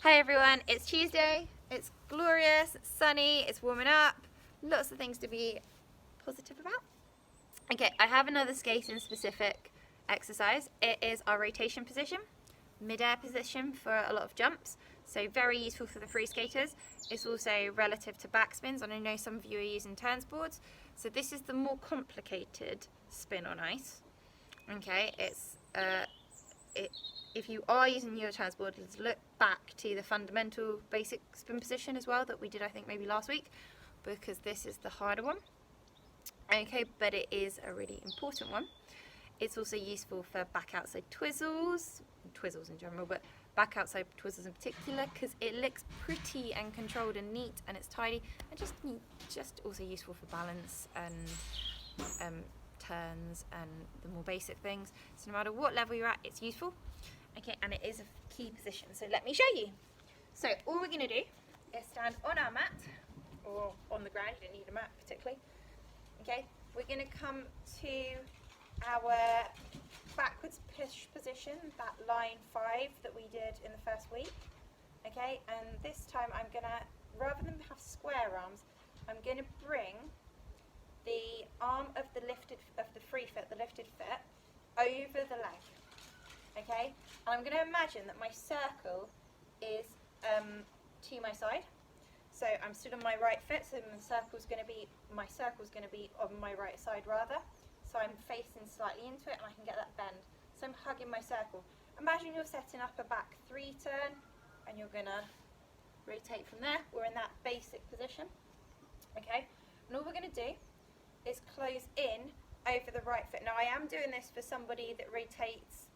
Hey everyone, it's Tuesday, it's glorious, it's sunny, it's warming up, lots of things to be positive about. Okay, I have another skating specific exercise. It is our rotation position, mid-air position for a lot of jumps, so very useful for the free skaters. It's also relative to backspins, and I know some of you are using turns boards, so this is the more complicated spin on ice. Okay, if you are using your transport, let's look back to the fundamental basic spin position as well that we did, I think, maybe last week, because this is the harder one. Okay, but it is a really important one. It's also useful for back outside twizzles in general, but back outside twizzles in particular, because it looks pretty and controlled and neat, and it's tidy, and just also useful for balance and turns and the more basic things. So no matter what level you're at, it's useful. Okay, and it is a key position, so let me show you. So all we're going to do is stand on our mat, or on the ground. You don't need a mat particularly. Okay, we're going to come to our backwards push position, that line 5 that we did in the first week. Okay, and this time I'm going to, rather than have square arms, I'm going to bring the arm of the free foot, the lifted foot, over the leg. Okay, and I'm going to imagine that my circle is to my side. So I'm stood on my right foot, so my circle's going to be on my right side rather. So I'm facing slightly into it, and I can get that bend. So I'm hugging my circle. Imagine you're setting up a back 3 turn, and you're going to rotate from there. We're in that basic position. Okay, and all we're going to do is close in over the right foot. Now I am doing this for somebody that rotates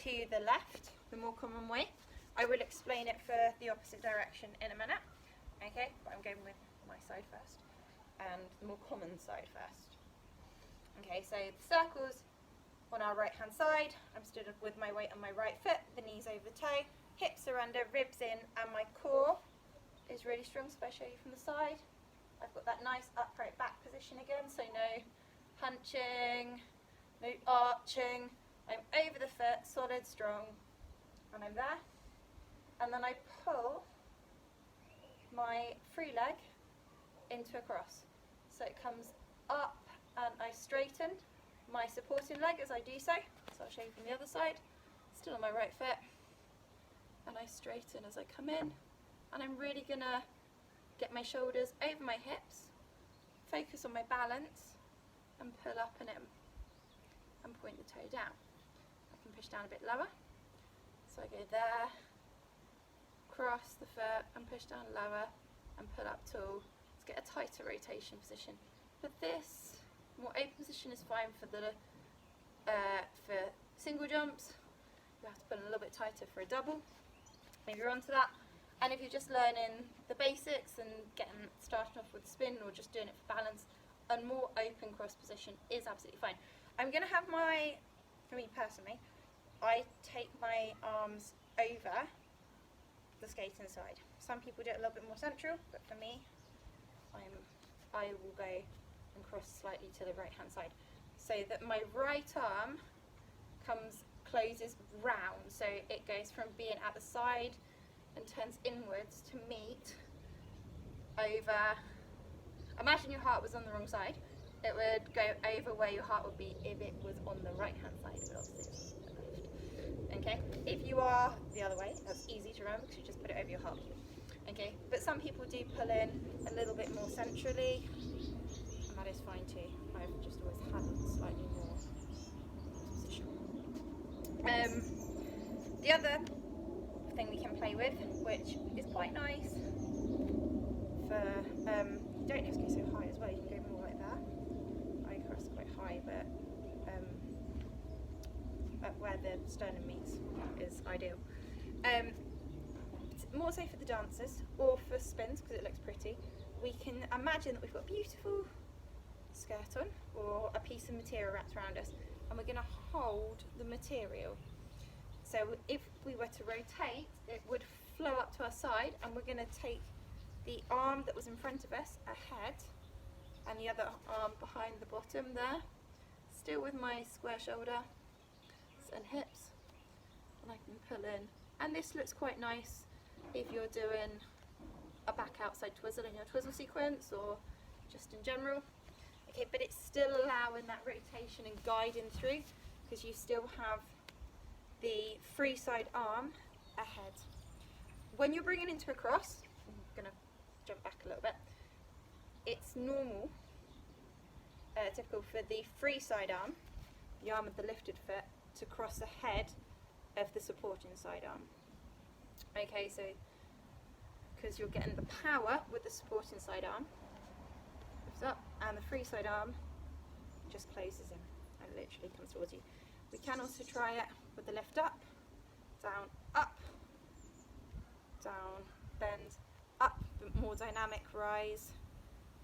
to the left, the more common way. I will explain it for the opposite direction in a minute. Okay, but I'm going with my side first and the more common side first. Okay, so the circle's on our right hand side. I'm stood up with my weight on my right foot, the knees over the toe, hips are under, ribs in, and my core is really strong. So if I show you from the side, I've got that nice upright back position again, so no punching, no arching. I'm over the foot, solid, strong, and I'm there. And then I pull my free leg into a cross. So it comes up and I straighten my supporting leg as I do so. So I'll show you from the other side. Still on my right foot. And I straighten as I come in. And I'm really going to get my shoulders over my hips, focus on my balance, and pull up and in, and point the toe down. I can push down a bit lower, so I go there, cross the foot, and push down lower, and pull up tall. Let's get a tighter rotation position. But this more open position is fine for single jumps. You have to pull a little bit tighter for a double. Maybe you're onto that. And if you're just learning the basics and getting started off with the spin or just doing it for balance, a more open cross position is absolutely fine. I'm going to have for me personally, I take my arms over the skating side. Some people do it a little bit more central, but for me, I will go and cross slightly to the right hand side, so that my right arm closes round, so it goes from being at the side and turns inwards to meet over. Imagine your heart was on the wrong side. It would go over where your heart would be if it was on the right hand side, but obviously it's the left. Okay, if you are the other way, that's easy to remember because you just put it over your heart. Okay, but some people do pull in a little bit more centrally, and that is fine too. I've just always had slightly more position. The other thing we can play with, which is quite nice for, you don't have to go so high as well, you can go more like that. I cross quite high, but where the sternum meets is ideal. It's more so for the dancers or for spins because it looks pretty. We can imagine that we've got a beautiful skirt on or a piece of material wrapped around us, and we're going to hold the material. So if we were to rotate, it would flow up to our side, and we're going to take the arm that was in front of us ahead and the other arm behind the bottom there, still with my square shoulder and hips, and I can pull in. And this looks quite nice if you're doing a back outside twizzle in your twizzle sequence or just in general. Okay, but it's still allowing that rotation and guiding through because you still have the free side arm ahead. When you're bringing into a cross, I'm going to jump back a little bit, it's normal, typical for the free side arm, the arm of the lifted foot, to cross ahead of the supporting side arm. Okay, so because you're getting the power with the supporting side arm, lifts up, and the free side arm just closes in and literally comes towards you. We can also try it with the lift up, down, bend, up, but more dynamic rise.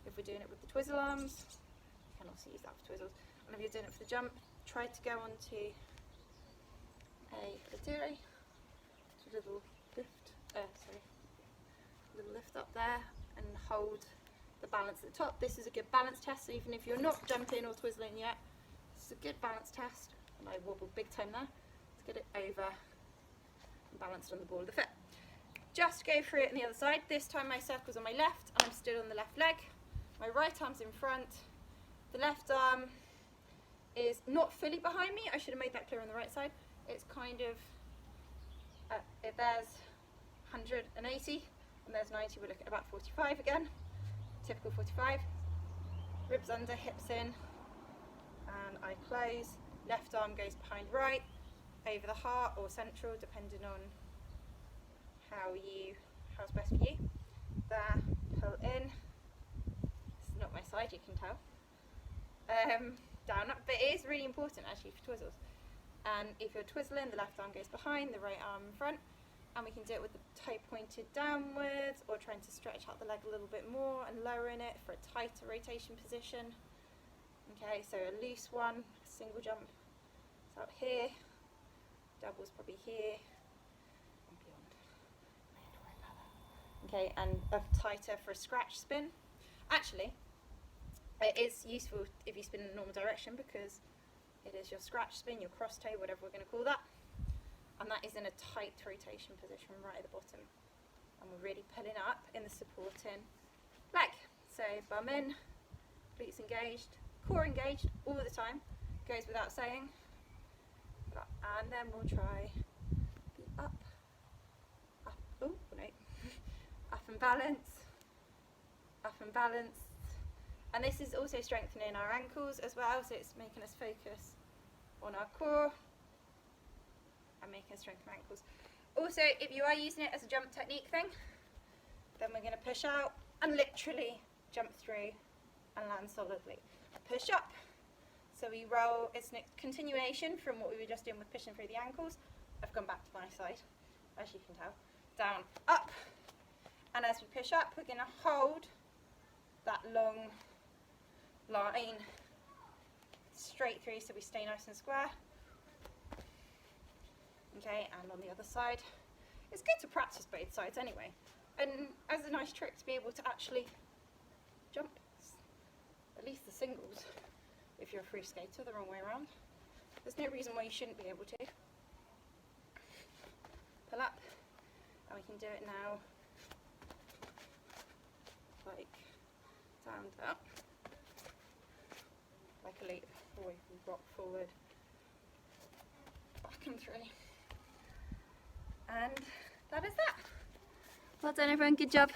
If we're doing it with the twizzle arms, you can also use that for twizzles. And if you're doing it for the jump, try to go onto a little lift up there and hold the balance at the top. This is a good balance test, so even if you're not jumping or twizzling yet, this is a good balance test. And I wobbled big time there. Let's get it over and balanced on the ball of the foot. Just go through it on the other side. This time my circle's on my left and I'm stood on the left leg. My right arm's in front. The left arm is not fully behind me. I should have made that clear on the right side. It's kind of, there's 180 and there's 90. We're looking at about 45 again. Typical 45. Ribs under, hips in, and I close. Left arm goes behind right, over the heart or central, depending on how's best for you. There, pull in. This is not my side, you can tell. Down, up, but it is really important actually for twizzles. And if you're twizzling, the left arm goes behind, the right arm in front, and we can do it with the toe pointed downwards or trying to stretch out the leg a little bit more and lowering it for a tighter rotation position. Okay, so a loose one, single jump is out here, double's probably here, and beyond. Okay, and a tighter for a scratch spin. Actually, it is useful if you spin in a normal direction because it is your scratch spin, your cross toe, whatever we're going to call that. And that is in a tight rotation position right at the bottom. And we're really pulling up in the supporting leg. So bum in, glutes engaged, core engaged all the time, goes without saying. And then we'll try the up, oh no, up and balance. And this is also strengthening our ankles as well, so it's making us focus on our core and making us strengthen our ankles. Also, if you are using it as a jump technique thing, then we're going to push out and literally jump through and land solidly. Push up. So we roll, it's a continuation from what we were just doing with pushing through the ankles. I've gone back to my side, as you can tell. Down, up. And as we push up, we're going to hold that long line straight through so we stay nice and square. Okay, and on the other side. It's good to practice both sides anyway. And as a nice trick to be able to actually jump, at least the singles. If you're a free skater, the wrong way around. There's no reason why you shouldn't be able to. Pull up, and we can do it now, like down, up, like a leap, forward, rock forward, back and through. And that is that. Well done everyone, good job.